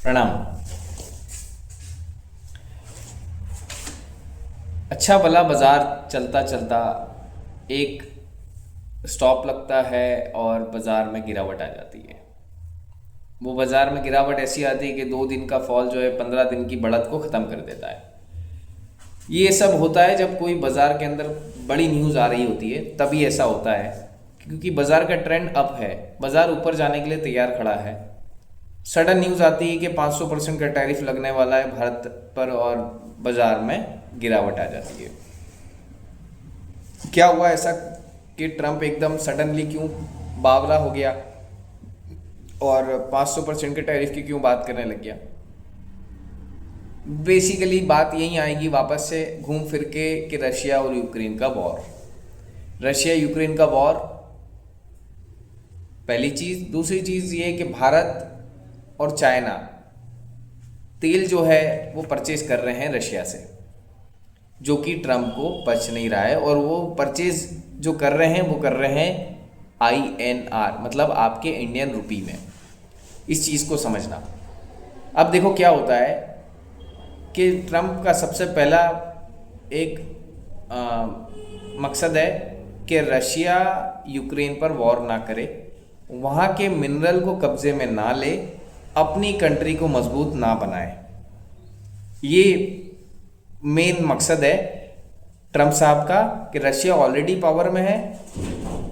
प्रणाम। अच्छा भला बाजार चलता चलता एक स्टॉप लगता है और बाजार में गिरावट आ जाती है। वो बाजार में गिरावट ऐसी आती है कि 2 दिन का फॉल जो है 15 दिन की बढ़त को ख़त्म कर देता है। ये सब होता है जब कोई बाजार के अंदर बड़ी न्यूज़ आ रही होती है, तभी ऐसा होता है। क्योंकि बाजार का ट्रेंड अप है, बाजार ऊपर जाने के लिए तैयार खड़ा है। सडन न्यूज़ आती है कि 500% का टैरिफ लगने वाला है भारत पर और बाजार में गिरावट आ जाती है। क्या हुआ ऐसा कि ट्रम्प एकदम सडनली क्यों बावरा हो गया और 500% के टैरिफ की क्यों बात करने लग गया? बेसिकली बात यही आएगी वापस से घूम फिर के कि रशिया और यूक्रेन का वॉर। रशिया यूक्रेन का वॉर पहली चीज़। दूसरी चीज़ ये कि भारत और चाइना तेल जो है वो परचेज कर रहे हैं रशिया से, जो कि ट्रम्प को पच नहीं रहा है। और वो परचेज जो कर रहे हैं वो कर रहे हैं INR, मतलब आपके इंडियन रुपी में। इस चीज़ को समझना। अब देखो क्या होता है कि ट्रम्प का सबसे पहला एक मकसद है कि रशिया यूक्रेन पर वॉर ना करे, वहाँ के मिनरल को कब्जे में ना ले, अपनी कंट्री को मजबूत ना बनाए। ये मेन मकसद है ट्रम्प साहब का कि रशिया ऑलरेडी पावर में है।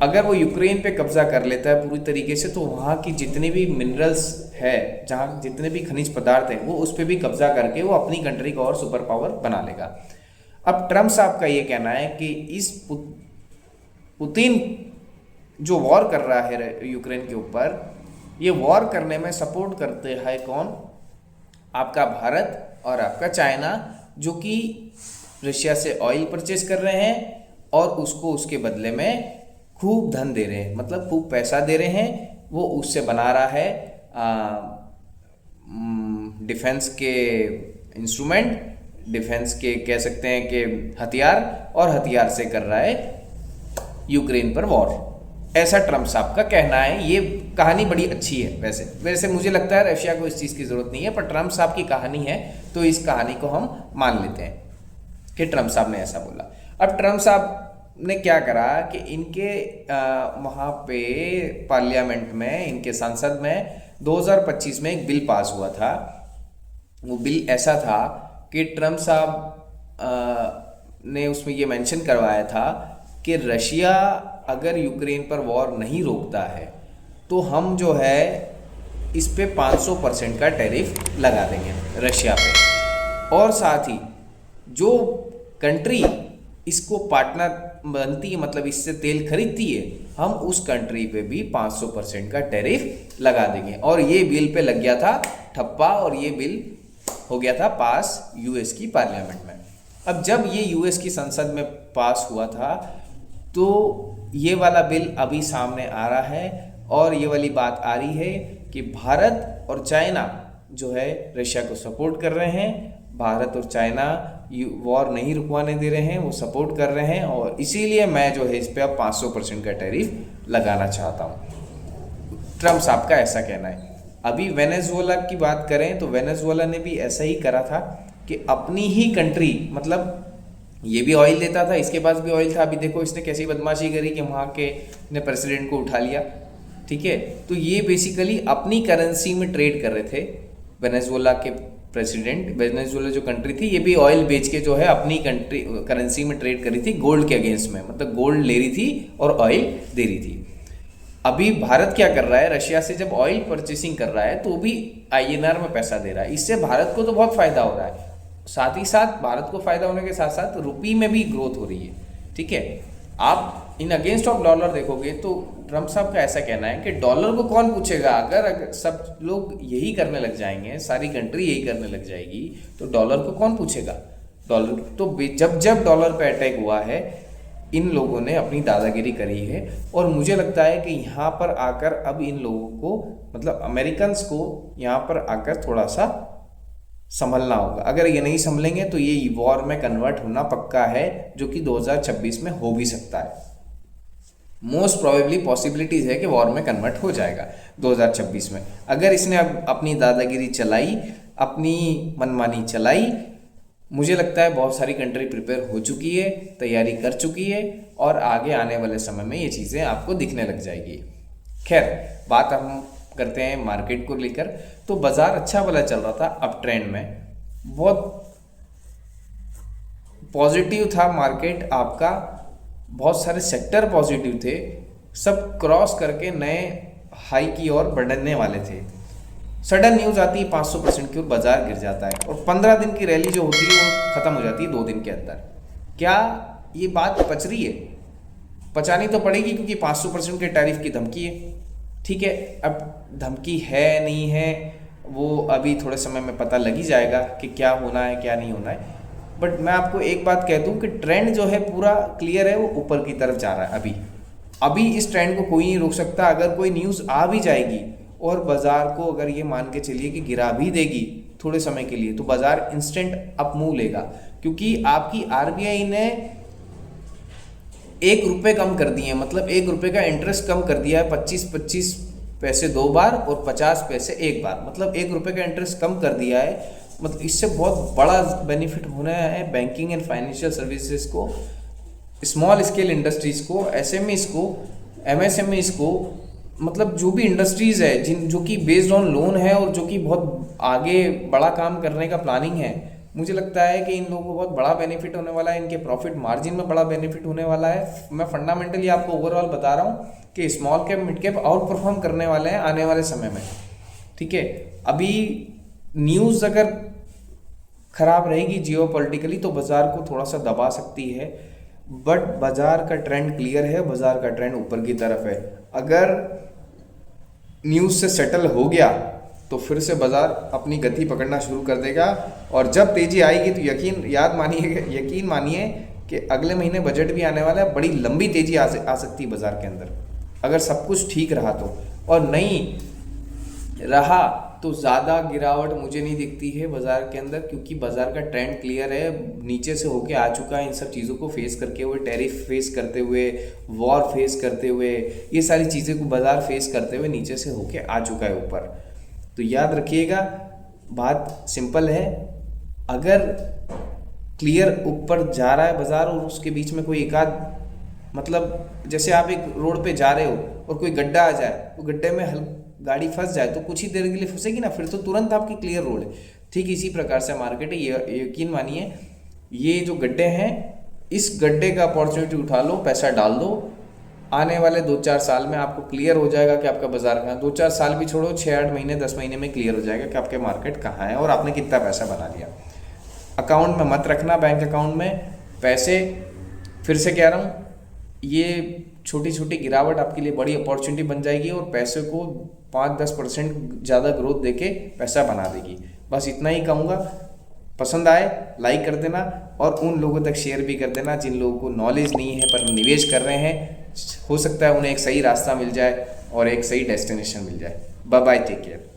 अगर वो यूक्रेन पे कब्जा कर लेता है पूरी तरीके से, तो वहाँ की जितने भी मिनरल्स है, जहाँ जितने भी खनिज पदार्थ हैं, वो उस पर भी कब्जा करके वो अपनी कंट्री को और सुपर पावर बना लेगा। अब ट्रम्प साहब का ये कहना है कि इस पुतिन जो वॉर कर रहा है यूक्रेन के ऊपर, ये वॉर करने में सपोर्ट करते हैं कौन? आपका भारत और आपका चाइना, जो कि रशिया से ऑयल परचेज कर रहे हैं और उसको उसके बदले में खूब धन दे रहे हैं, मतलब खूब पैसा दे रहे हैं। वो उससे बना रहा है डिफेंस के इंस्ट्रूमेंट, डिफेंस के कह सकते हैं कि हथियार, और हथियार से कर रहा है यूक्रेन पर वॉर। ऐसा ट्रम्प साहब का कहना है। ये कहानी बड़ी अच्छी है। वैसे मुझे लगता है रशिया को इस चीज़ की ज़रूरत नहीं है, पर ट्रम्प साहब की कहानी है तो इस कहानी को हम मान लेते हैं कि ट्रम्प साहब ने ऐसा बोला। अब ट्रम्प साहब ने क्या करा कि इनके वहाँ पे पार्लियामेंट में, इनके संसद में 2025 में एक बिल पास हुआ था। वो बिल ऐसा था कि ट्रम्प साहब ने उसमें ये मेंशन करवाया था कि रशिया अगर यूक्रेन पर वॉर नहीं रोकता है तो हम जो है इस पे 500% का टैरिफ लगा देंगे रशिया पे। और साथ ही जो कंट्री इसको पार्टनर बनती है, मतलब इससे तेल खरीदती है, हम उस कंट्री पे भी 500% का टैरिफ लगा देंगे। और ये बिल पे लग गया था ठप्पा, और ये बिल हो गया था पास US की पार्लियामेंट में। अब जब ये US की संसद में पास हुआ था तो ये वाला बिल अभी सामने आ रहा है और ये वाली बात आ रही है कि भारत और चाइना जो है रशिया को सपोर्ट कर रहे हैं। भारत और चाइना वॉर नहीं रुकवाने दे रहे हैं, वो सपोर्ट कर रहे हैं, और इसीलिए मैं जो है इस पर अब 500% का टैरिफ लगाना चाहता हूँ। ट्रम्प साहब का ऐसा कहना है। अभी वेनेजुएला की बात करें तो वेनेजुएला ने भी ऐसा ही करा था कि अपनी ही कंट्री, मतलब ये भी ऑयल देता था, इसके पास भी ऑयल था। अभी देखो इसने कैसी बदमाशी करी कि वहाँ के ने प्रेसिडेंट को उठा लिया। ठीक है, तो ये बेसिकली अपनी करेंसी में ट्रेड कर रहे थे। वेनेजुएला के प्रेसिडेंट, वेनेजुएला जो कंट्री थी, ये भी ऑयल बेच के जो है अपनी कंट्री करेंसी में ट्रेड करी थी, गोल्ड के अगेंस्ट में, मतलब गोल्ड ले रही थी और ऑयल दे रही थी। अभी भारत क्या कर रहा है, रशिया से जब ऑयल परचेसिंग कर रहा है तो भी INR में पैसा दे रहा है। इससे भारत को तो बहुत फायदा हो रहा है, साथ ही साथ भारत को फायदा होने के साथ साथ रुपी में भी ग्रोथ हो रही है। ठीक है, आप इन अगेंस्ट ऑफ डॉलर देखोगे तो ट्रम्प साहब का ऐसा कहना है कि डॉलर को कौन पूछेगा। अगर सब लोग यही करने लग जाएंगे, सारी कंट्री यही करने लग जाएगी, तो डॉलर को कौन पूछेगा। डॉलर तो जब जब डॉलर पे अटैक हुआ है, इन लोगों ने अपनी दादागिरी करी है। और मुझे लगता है कि यहाँ पर आकर अब इन लोगों को, मतलब अमेरिकन्स को यहाँ पर आकर थोड़ा सा संभलना होगा। अगर ये नहीं संभलेंगे तो ये वॉर में कन्वर्ट होना पक्का है, जो कि 2026 में हो भी सकता है। मोस्ट प्रोबेबली पॉसिबिलिटीज है कि वॉर में कन्वर्ट हो जाएगा 2026 में। अगर इसने अब अपनी दादागिरी चलाई, अपनी मनमानी चलाई, मुझे लगता है बहुत सारी कंट्री प्रिपेयर हो चुकी है, तैयारी कर चुकी है, और आगे आने वाले समय में ये चीज़ें आपको दिखने लग जाएगी। खैर, बात हम करते हैं मार्केट को लेकर। तो बाजार अच्छा वाला चल रहा था, अप ट्रेंड में, बहुत पॉजिटिव था मार्केट आपका, बहुत सारे सेक्टर पॉजिटिव थे, सब क्रॉस करके नए हाई की ओर बढ़ने वाले थे। सडन न्यूज़ आती है 500% की और बाजार गिर जाता है, और 15 दिन की रैली जो होती है वो ख़त्म हो जाती है 2 दिन के अंदर। क्या ये बात पच रही है? पचानी तो पड़ेगी, क्योंकि 500% के टैरिफ की धमकी है। ठीक है, अब धमकी है नहीं है वो अभी थोड़े समय में पता लग ही जाएगा कि क्या होना है क्या नहीं होना है। बट मैं आपको एक बात कह दूं कि ट्रेंड जो है पूरा क्लियर है, वो ऊपर की तरफ जा रहा है। अभी इस ट्रेंड को कोई नहीं रोक सकता। अगर कोई न्यूज़ आ भी जाएगी और बाजार को अगर ये मान के चलिए कि गिरा भी देगी थोड़े समय के लिए, तो बाजार इंस्टेंट अप मूव लेगा, क्योंकि आपकी आरबीआई ने 1 रुपये कम कर दिए, मतलब 1 रुपये का इंटरेस्ट कम कर दिया है, 25 पैसे 2 बार और 50 पैसे 1 बार, मतलब 1 रुपये का इंटरेस्ट कम कर दिया है। मतलब इससे बहुत बड़ा बेनिफिट होना है बैंकिंग एंड फाइनेंशियल सर्विसेज को, स्मॉल स्केल इंडस्ट्रीज को, एसएमईज को, एमएसएमईज को, मतलब जो भी इंडस्ट्रीज है जो कि बेस्ड ऑन लोन है और जो कि बहुत आगे बड़ा काम करने का प्लानिंग है, मुझे लगता है कि इन लोगों को बहुत बड़ा बेनिफिट होने वाला है, इनके प्रॉफिट मार्जिन में बड़ा बेनिफिट होने वाला है। मैं फंडामेंटली आपको ओवरऑल बता रहा हूँ कि small cap mid cap out perform करने वाले हैं आने वाले समय में। ठीक है, अभी न्यूज़ अगर खराब रहेगी जियो पॉलिटिकली तो बाजार को थोड़ा सा दबा सकती है, बट बाजार का ट्रेंड क्लियर है, बाजार का ट्रेंड ऊपर की तरफ है। अगर न्यूज़ से सेटल हो गया तो फिर से बाजार अपनी गति पकड़ना शुरू कर देगा, और जब तेजी आएगी तो यकीन मानिए कि अगले महीने बजट भी आने वाला है, बड़ी लंबी तेजी आ सकती है बाजार के अंदर, अगर सब कुछ ठीक रहा तो। और नहीं रहा तो ज़्यादा गिरावट मुझे नहीं दिखती है बाजार के अंदर, क्योंकि बाजार का ट्रेंड क्लियर है, नीचे से होके आ चुका है। इन सब चीज़ों को फेस करके हुए, टैरिफ फेस करते हुए, वॉर फेस करते हुए, ये सारी चीज़ें को बाजार फेस करते हुए नीचे से होके आ चुका है ऊपर। तो याद रखिएगा, बात सिंपल है, अगर क्लियर ऊपर जा रहा है बाजार और उसके बीच में कोई एकाध, मतलब जैसे आप एक रोड पे जा रहे हो और कोई गड्ढा आ जाए, तो गड्ढे में गाड़ी फंस जाए तो कुछ ही देर के लिए फंसेगी ना, फिर तो तुरंत आपकी क्लियर रोड है। ठीक इसी प्रकार से मार्केट है, ये यकीन मानिए, ये जो गड्ढे हैं, इस गड्ढे का अपॉर्चुनिटी उठा लो, पैसा डाल दो, आने वाले 2-4 साल में आपको क्लियर हो जाएगा कि आपका बाजार कहाँ। 2-4 साल भी छोड़ो, 6-8 महीने 10 महीने में क्लियर हो जाएगा कि आपके मार्केट कहाँ है और आपने कितना पैसा बना लिया। अकाउंट में मत रखना, बैंक अकाउंट में पैसे, फिर से कह रहा हूँ, ये छोटी छोटी गिरावट आपके लिए बड़ी अपॉर्चुनिटी बन जाएगी और पैसे को 5-10% ज़्यादा ग्रोथ देके पैसा बना देगी। बस इतना ही कहूँगा। पसंद आए लाइक कर देना और उन लोगों तक शेयर भी कर देना जिन लोगों को नॉलेज नहीं है पर निवेश कर रहे हैं, हो सकता है उन्हें एक सही रास्ता मिल जाए और एक सही डेस्टिनेशन मिल जाए। Bye bye, take care.